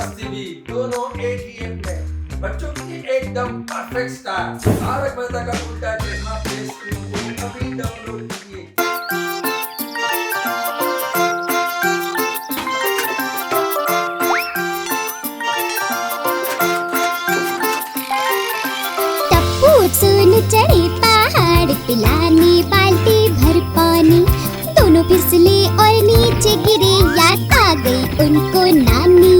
मस्ती भी दोनों एक ही ऐप में। बच्चों की एकदम परफेक्ट स्टार तारक मेहता का उल्टा चश्मा प्ले स्टोर को अभी डाउनलोड कीजिए। टप्पू सुन चढ़े पहाड़, पिलाने बाल्टी भर पानी। दोनों फिसले और नीचे गिरे, याद आ गई उनको नानी।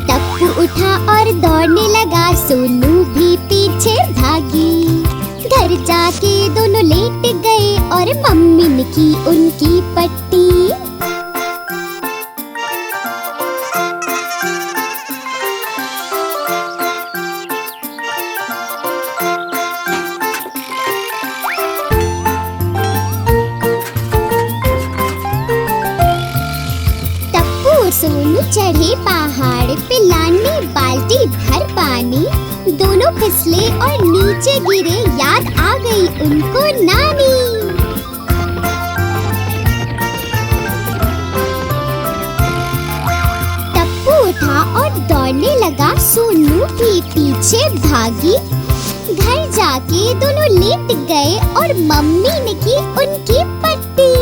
टप्पू उठा और दौड़ने लगा, सोनू भी पीछे भागी। घर जाके दोनों लेट गए और मम्मी ने की उनकी पट्टी। सोनू चढ़े पहाड़, पिलाने बाल्टी भर पानी। दोनों फिसले और नीचे गिरे, याद आ गई उनको नानी। टप्पू उठा और दौड़ने लगा, सोनू भी पीछे भागी। घर जाके दोनों लेट गए और मम्मी ने की उनकी पट्टी।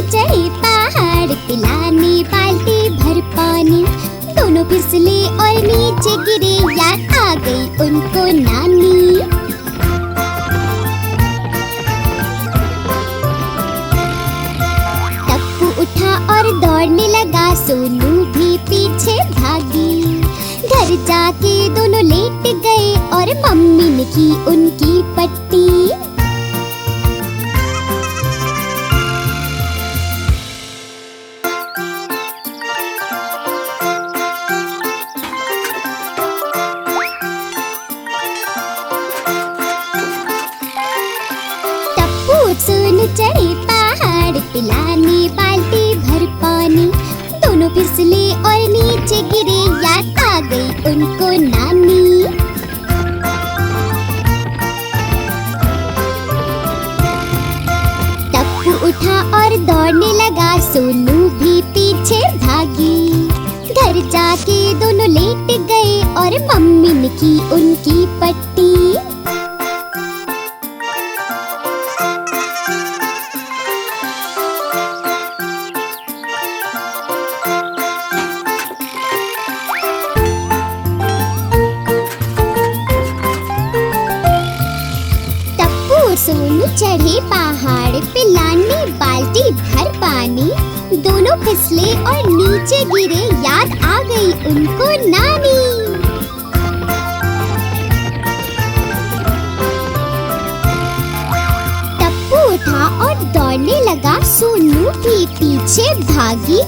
चढ़े पहाड़, पिलाने बाल्टी भर पानी। दोनों फिसले और नीचे गिरे, याद आ गई उनको नानी। टप्पू उठा और दौड़ने लगा, सोनू भी पीछे भागी। घर जाके दोनों लेट गए और मम्मी ने की उनकी पट्टी। सुन चढ़े पहाड़, पिलाने बाल्टी भर पानी। दोनों फिसले और नीचे गिरे, याद आ गई उनको नानी। टप्पू उठा और दौड़ने लगा, सोनू भी पीछे भागी। घर जाके दोनों लेट गए और मम्मी ने की उनकी पट्टी। सोनू चढ़े पहाड़, पिलाने बाल्टी भर पानी। दोनों फिसले और नीचे गिरे, याद आ गई उनको नानी। टप्पू उठा और दौड़ने लगा, सोनू भी पीछे भागी।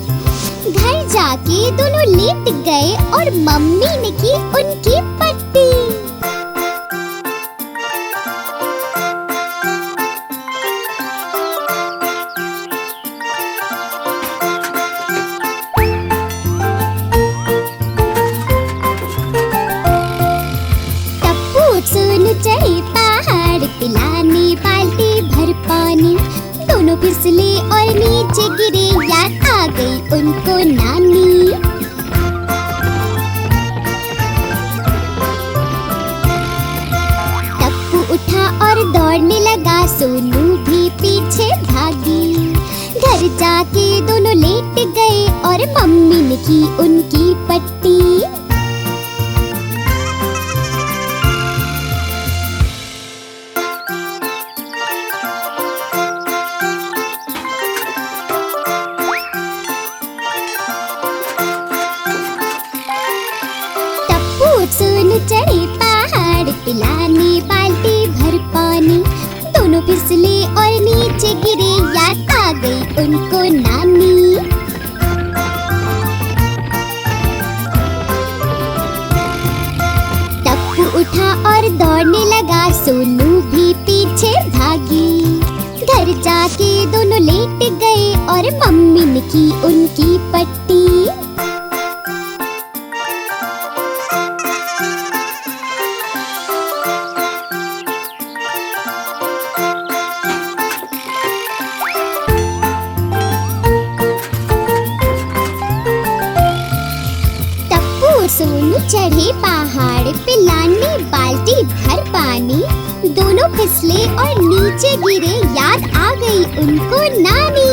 घर जाके दोनों लेट गए और मम्मी ने की उनकी पट्टी। चढ़े पहाड़, पिलाने बाल्टी भर पानी। दोनों फिसले और नीचे गिरे, याद आ गई उनको नानी। टप्पू उठा और दौड़ने लगा, सोनू भी पीछे भागी। घर जाके दोनों लेट गए और मम्मी ने की उनकी पट्टी। सुन चढ़े पहाड़, पिलाने बाल्टी भर पानी। दोनों फिसले और नीचे गिरे, याद आ गई उनको नानी। टप्पू उठा और दौड़ने लगा, सोनू भी पीछे भागी। घर घर जाके दोनों लेट गए और मम्मी ने की उनकी पट्टी। सोनू चढ़े पहाड़ पे लाने बाल्टी भर पानी, दोनों फिसले और नीचे गिरे, याद आ गई उनको नानी।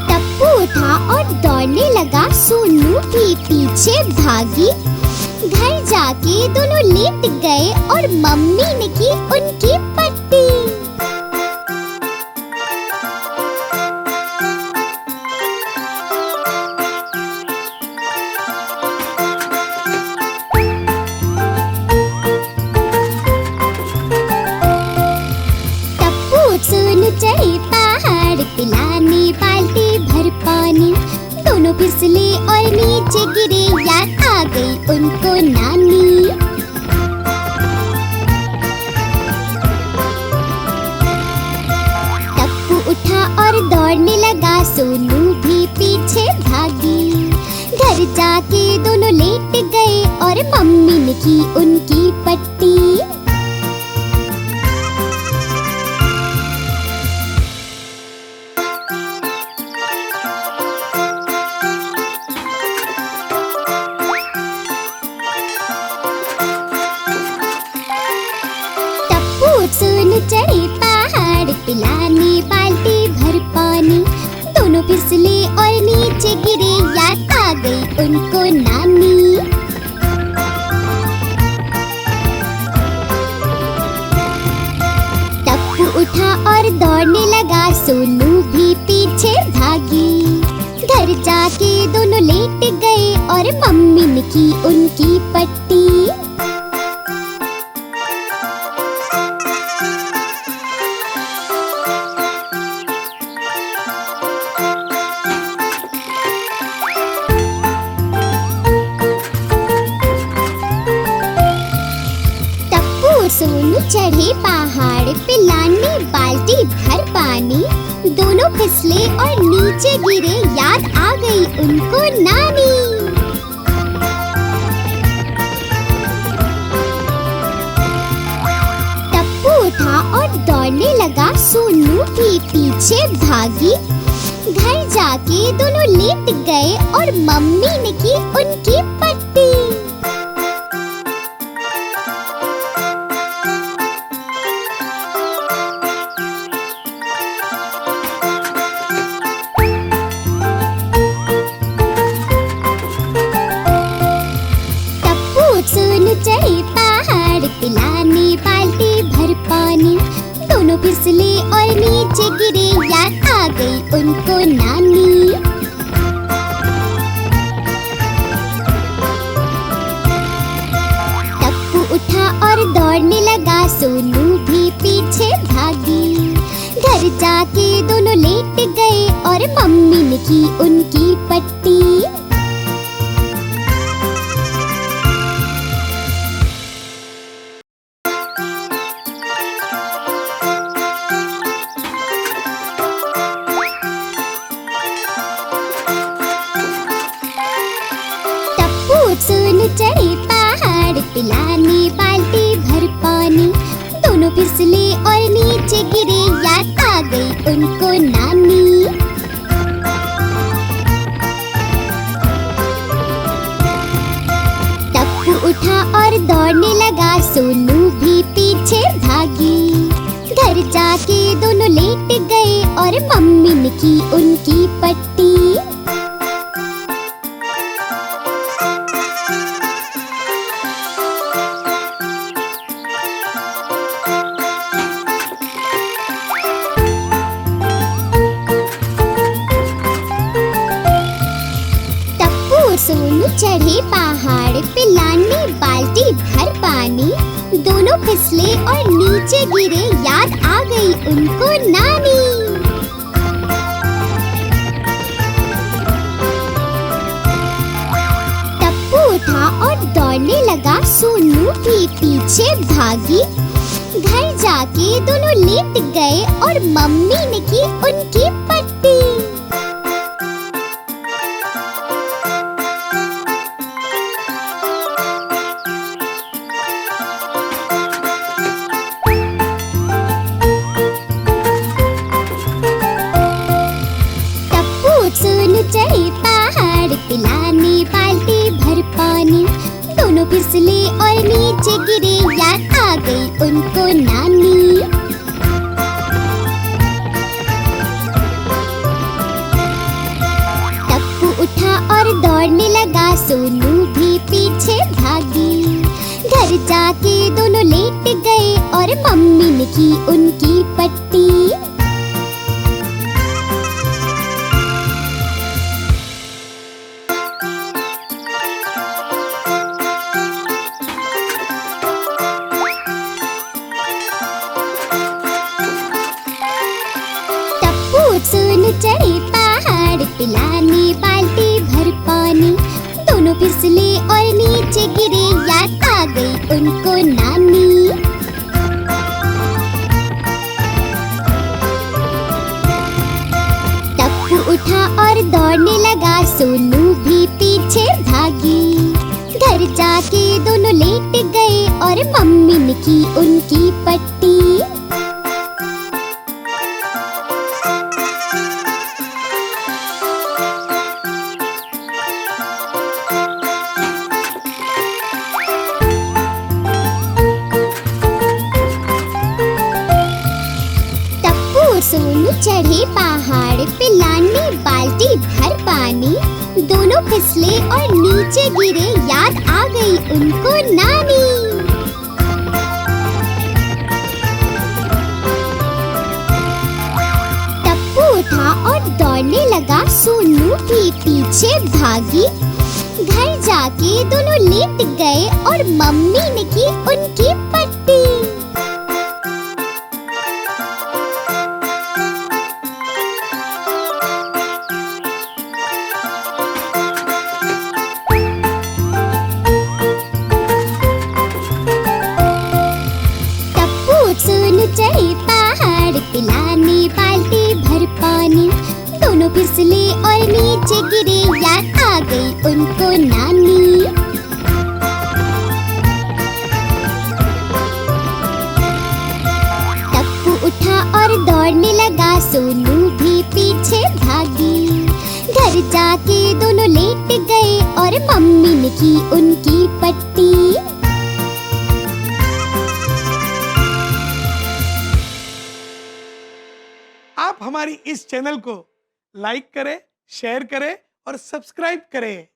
टप्पू उठा और दौड़ने लगा, सोनू भी पीछे भागी। घर जाके दोनों लेट गए और मम्मी ने की उनकी पट्टी। चढ़े पहाड़ पे लाने बाल्टी भर पानी, दोनों फिसले और नीचे गिरे, याद आ गई उनको नानी। टप्पू उठा और दौड़ने लगा, सोनू भी पीछे भागी। घर जाके दोनों लेट गए और मम्मी ने की उनकी पट्टी। सोनू चढ़े पहाड़ पे लाने बाल्टी भर पानी, दोनों फिसले और नीचे गिरे, याद आ गई उनको नानी। टप्पू उठा और दौड़ने लगा, सोनू भी पीछे भागी। घर जाके दोनों लेट गए और मम्मी ने की उनकी पट्टी। सोनू चढ़े पहाड़ पे लाने बाल्टी भर पानी, दोनों फिसले और नीचे गिरे, याद आ गई उनको नानी। टप्पू उठा और दौड़ने लगा, सोनू भी पीछे भागी। घर जाके दोनों लेट गए और मम्मी ने की उनकी पट्टी। सोनू चढ़े पहाड़ पे लाने बाल्टी भर पानी, दोनों फिसले और नीचे गिरे, याद आ गई उनको नानी। टप्पू उठा और दौड़ने लगा, सोनू भी पीछे भागी। घर जाके दोनों लेट गए और मम्मी ने की उनकी पट्टी। सोनू चढ़े पहाड़ पे लाने बाल्टी भर पानी, दोनों फिसले और नीचे गिरे, याद आ गई उनको नानी। टप्पू उठा और दौड़ने लगा, सोनू भी पीछे भागी। घर जाके दोनों लेट गए और मम्मी ने की उनकी पट्टी। सोनू चढ़े पहाड़ पे लाने बाल्टी भर पानी, दोनों फिसले और नीचे गिरे, याद आ गई उनको नानी। टप्पू उठा और दौड़ने लगा, सोनू भी पीछे भागी। घर जाके दोनों लेट गए और मम्मी ने की उनकी पट्टी। सोनू चढ़े पहाड़ पे लाने बाल्टी भर पानी। दोनों फिसले और नीचे गिरे, याद आ गई उनको नानी। टप्पू उठा और दौड़ने लगा, सोनू भी पीछे भागी। घर जाके दोनों लेट गए और मम्मी ने की उनकी पट्टी। सोनू चढ़े पहाड़ पे लाने बाल्टी भर पानी। दोनों फिसले और नीचे गिरे, याद आ गई उनको नानी। टप्पू उठा और दौड़ने लगा, सोनू भी पीछे भागी। घर जाके दोनों लेट गए और मम्मी ने की उनकी पट्टी। सोनू चढ़े पहाड़ पे लाने बाल्टी भर पानी। दोनों फिसले और नीचे गिरे, याद आ गई उनको नानी। टप्पू उठा और दौड़ने लगा, सोनू भी पीछे भागी। घर जाके दोनों लेट गए और मम्मी ने की उनकी पट्टी। सोनू चढ़े पहाड़ पे लाने बाल्टी भर पानी। दोनों फिसले और नीचे गिरे, याद आ गई उनको नानी। टप्पू उठा और दौड़ने लगा, सोनू भी पीछे भागी। घर जाके दोनों लेट गए और मम्मी ने की उनकी पट्टी। आप हमारी इस चैनल को लाइक करें, शेयर करें और सब्सक्राइब करें।